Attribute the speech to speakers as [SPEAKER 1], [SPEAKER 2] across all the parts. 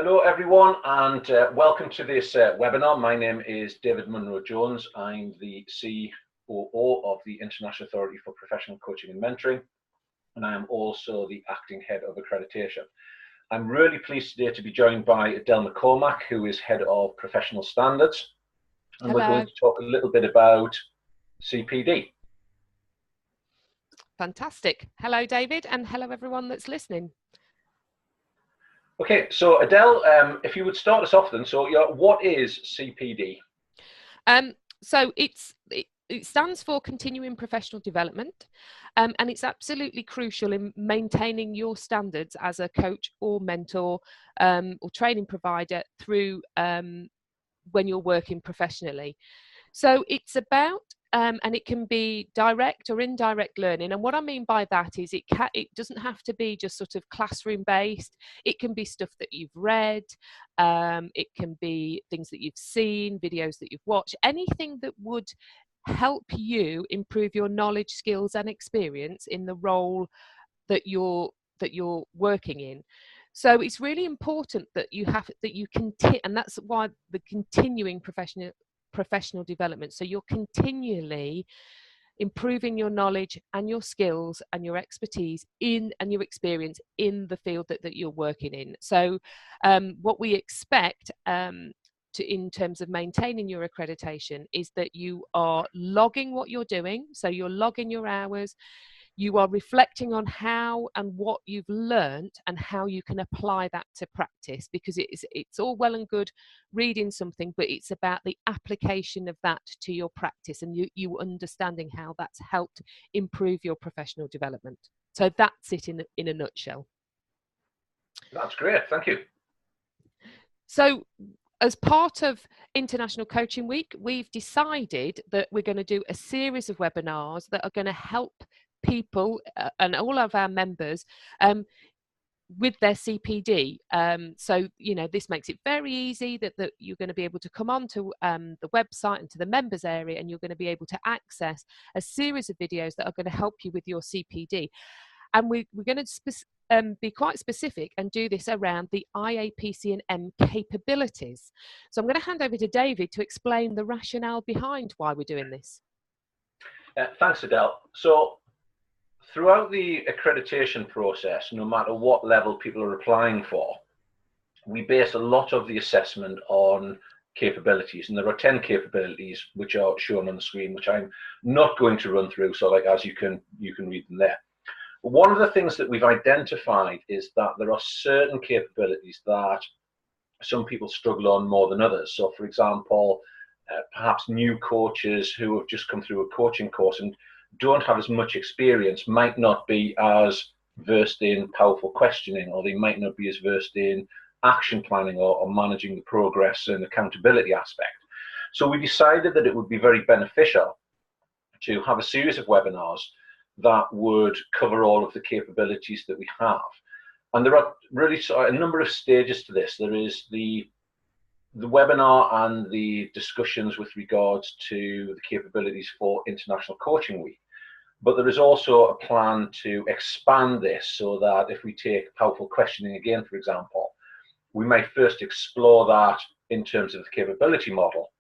[SPEAKER 1] Hello everyone, and welcome to this webinar. My name is David Munro-Jones. I'm the COO of the International Authority for Professional Coaching and Mentoring, and I am also the Acting Head of Accreditation. I'm really pleased today to be joined by Adele McCormack, who is Head of Professional Standards, and
[SPEAKER 2] Hello.
[SPEAKER 1] We're going to talk a little bit about CPD.
[SPEAKER 2] Fantastic. Hello David, and hello everyone that's listening.
[SPEAKER 1] Okay, so Adele, if you would start us off then, so what is CPD?
[SPEAKER 2] So it stands for Continuing Professional Development, and it's absolutely crucial in maintaining your standards as a coach or mentor or training provider through when you're working professionally. So it's about and it can be direct or indirect learning. And what I mean by that is it doesn't have to be just sort of classroom based. It can be stuff that you've read. It can be things that you've seen, videos that you've watched, anything that would help you improve your knowledge, skills and experience in the role that you're working in. So it's really important that you continue, and that's why the continuing professional development. So you're continually improving your knowledge and your skills and your expertise and your experience in the field that you're working in. So what we expect in terms of maintaining your accreditation is that you are logging what you're doing. So you're logging your hours. You are reflecting on how and what you've learned and how you can apply that to practice, because it's all well and good reading something, but it's about the application of that to your practice and you understanding how that's helped improve your professional development. So that's it in a nutshell.
[SPEAKER 1] That's great, thank you.
[SPEAKER 2] So as part of International Coaching Week, we've decided that we're going to do a series of webinars that are going to help people and all of our members with their CPD. So, this makes it very easy that you're going to be able to come onto the website and to the members area, and you're going to be able to access a series of videos that are going to help you with your CPD. And we're going to be quite specific and do this around the IAPC&M capabilities. So I'm going to hand over to David to explain the rationale behind why we're doing this.
[SPEAKER 1] Thanks, Adele. So throughout the accreditation process, no matter what level people are applying for, we base a lot of the assessment on capabilities, and there are 10 capabilities which are shown on the screen, which I'm not going to run through, so as you can read them there. One of the things that we've identified is that there are certain capabilities that some people struggle on more than others. So for example, perhaps new coaches who have just come through a coaching course and don't have as much experience might not be as versed in powerful questioning, or they might not be as versed in action planning or managing the progress and accountability aspect. So we decided that it would be very beneficial to have a series of webinars that would cover all of the capabilities that we have. And there are really a number of stages to this. There is the webinar and the discussions with regards to the capabilities for International Coaching Week. But there is also a plan to expand this so that if we take powerful questioning again, for example, we might first explore that in terms of the capability model.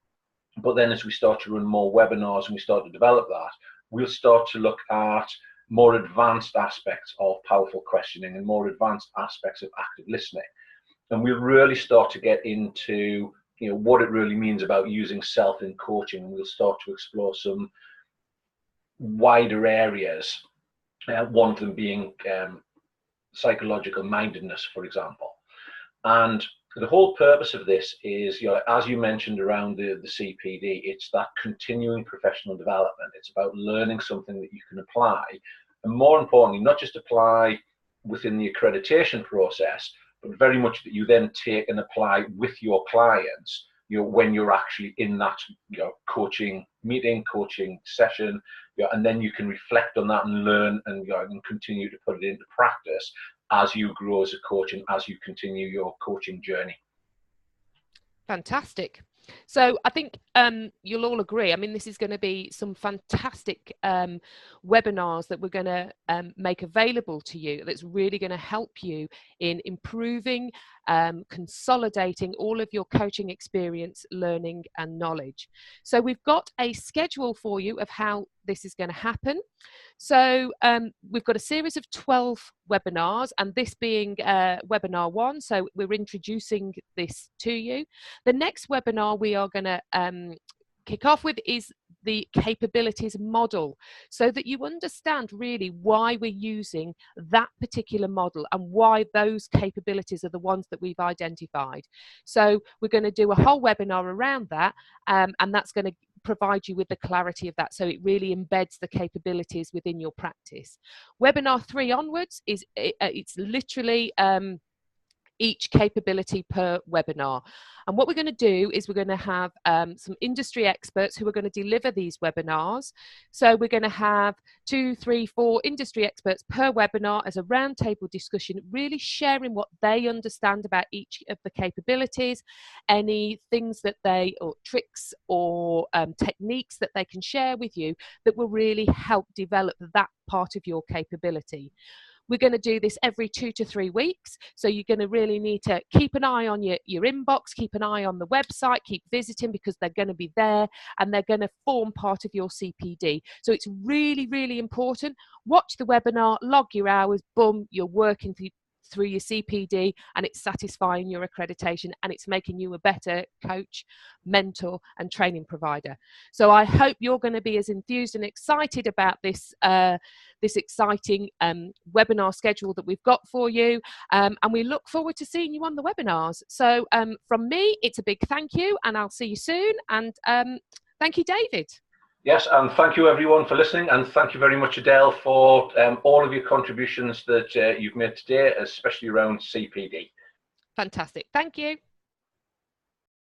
[SPEAKER 1] But then as we start to run more webinars and we start to develop that, we'll start to look at more advanced aspects of powerful questioning and more advanced aspects of active listening. And we'll really start to get into what it really means about using self in coaching. And we'll start to explore some wider areas, one of them being psychological mindedness, for example. And the whole purpose of this is, as you mentioned around the CPD, it's that continuing professional development. It's about learning something that you can apply, and more importantly, not just apply within the accreditation process, but very much that you then take and apply with your clients, when you're actually in that coaching meeting, coaching session, and then you can reflect on that and learn and continue to put it into practice as you grow as a coach and as you continue your coaching journey.
[SPEAKER 2] Fantastic. So I think you'll all agree. I mean, this is going to be some fantastic webinars that we're going to make available to you that's really going to help you in improving, consolidating all of your coaching experience, learning and knowledge. So we've got a schedule for you of how this is going to happen. So we've got a series of 12 webinars, and this being webinar 1, so we're introducing this to you. The next webinar we are going to kick off with is the capabilities model, so that you understand really why we're using that particular model and why those capabilities are the ones that we've identified. So we're going to do a whole webinar around that, and that's going to provide you with the clarity of that, so it really embeds the capabilities within your practice. Webinar 3 onwards is it's literally each capability per webinar. And what we're going to do is we're going to have some industry experts who are going to deliver these webinars. So we're going to have 2, 3, 4 industry experts per webinar as a roundtable discussion, really sharing what they understand about each of the capabilities, any things that they, or tricks or techniques that they can share with you that will really help develop that part of your capability. We're going to do this every 2 to 3 weeks. So you're going to really need to keep an eye on your inbox, keep an eye on the website, keep visiting, because they're going to be there and they're going to form part of your CPD. So it's really, really important. Watch the webinar, log your hours, boom, you're working through your CPD, and it's satisfying your accreditation, and it's making you a better coach, mentor and training provider. So I hope you're going to be as enthused and excited about this this exciting webinar schedule that we've got for you, and we look forward to seeing you on the webinars. So from me, it's a big thank you, and I'll see you soon. And thank you, David.
[SPEAKER 1] Yes, and thank you everyone for listening, and thank you very much, Adele, for all of your contributions that you've made today, especially around CPD.
[SPEAKER 2] Fantastic. Thank you.